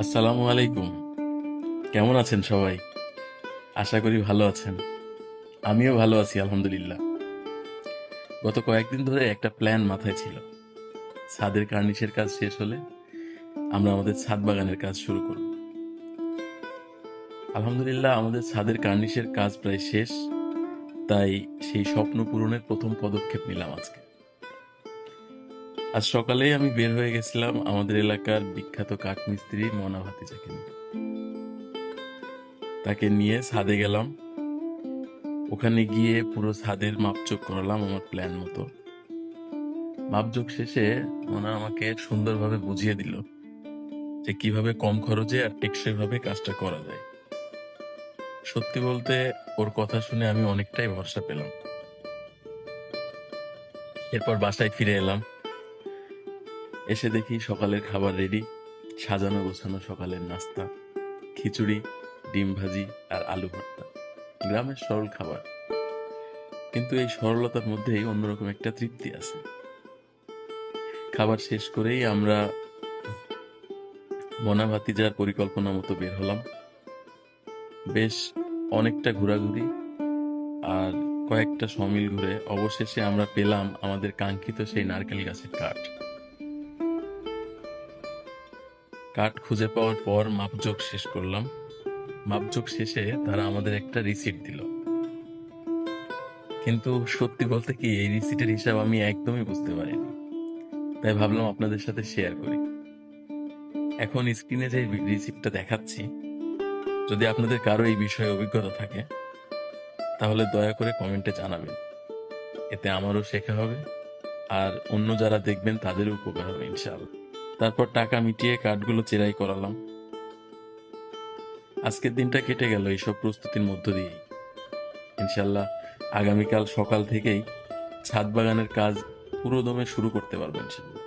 আসসালামু আলাইকুম। কেমন আছেন সবাই? আশা করি ভালো আছেন। আমিও ভালো আছি আলহামদুলিল্লাহ। গত কয়েকদিন ধরে একটা প্ল্যান মাথায় ছিল। ছাদের কার্নিশের কাজ শেষ হলে আমরা আমাদের ছাদ বাগানের কাজ শুরু করব। আলহামদুলিল্লাহ আমাদের ছাদের কার্নিশের কাজ প্রায় শেষ। তাই সেই স্বপ্ন পূরণের প্রথম পদক্ষেপ নিলাম আজকে। আজ সকালেই আমি বের হয়ে গেছিলাম আমাদের এলাকার বিখ্যাত কাঠমিস্ত্রি মনা ভাতিজাকে নিয়ে। তাকে নিয়ে ছাদে গেলাম। ওখানে গিয়ে পুরো ছাদের মাপচোক করালাম আমার প্ল্যান মতো। মাপজোক শেষে ওনা আমাকে সুন্দরভাবে বুঝিয়ে দিল যে কিভাবে কম খরচে আর টেকসই ভাবে কাজটা করা যায়। সত্যি বলতে ওর কথা শুনে আমি অনেকটাই ভরসা পেলাম। এরপর বাসায় ফিরে এলাম। এসে দেখি সকালের খাবার রেডি। সাজানো গোছানো সকালের নাস্তা, খিচুড়ি, ডিম ভাজি আর আলু ভর্তা। গ্রামের সরল খাবার, কিন্তু এই সরলতার মধ্যেই অন্যরকম একটা তৃপ্তি আছে। খাবার শেষ করেই আমরা মনা ভাতিজার পরিকল্পনা মতো বের হলাম। বেশ অনেকটা ঘোরাঘুরি আর কয়েকটা সমিল ঘুরে অবশেষে আমরা পেলাম আমাদের কাঙ্ক্ষিত সেই নারকেল গাছের কাঠ। কাঠ খুঁজে পাওয়ার পর মাপজোক শেষ করলাম। মাপজোক শেষে তারা আমাদের একটা রিসিট দিল, কিন্তু সত্যি বলতে কি এই রিসিটের হিসাব আমি একদমই বুঝতে পারিনি। তাই ভাবলাম আপনাদের সাথে শেয়ার করি। এখন স্ক্রিনে যে রিসিপ্টটা দেখাচ্ছি, যদি আপনাদের কারো এই বিষয়ে অভিজ্ঞতা থাকে তাহলে দয়া করে কমেন্টে জানাবেন। এতে আমারও শেখা হবে আর অন্য যারা দেখবেন তাদেরও উপকার হবে ইনশাআল্লাহ। তারপর টাকা মিটিয়ে কার্ডগুলো চেরাই করালাম। আজকের দিনটা কেটে গেল এইসব প্রস্তুতির মধ্য দিয়েই। ইনশাআল্লাহ আগামীকাল সকাল থেকেই ছাদ বাগানের কাজ পুরো দমে শুরু করতে পারবো ইনশাআল্লাহ।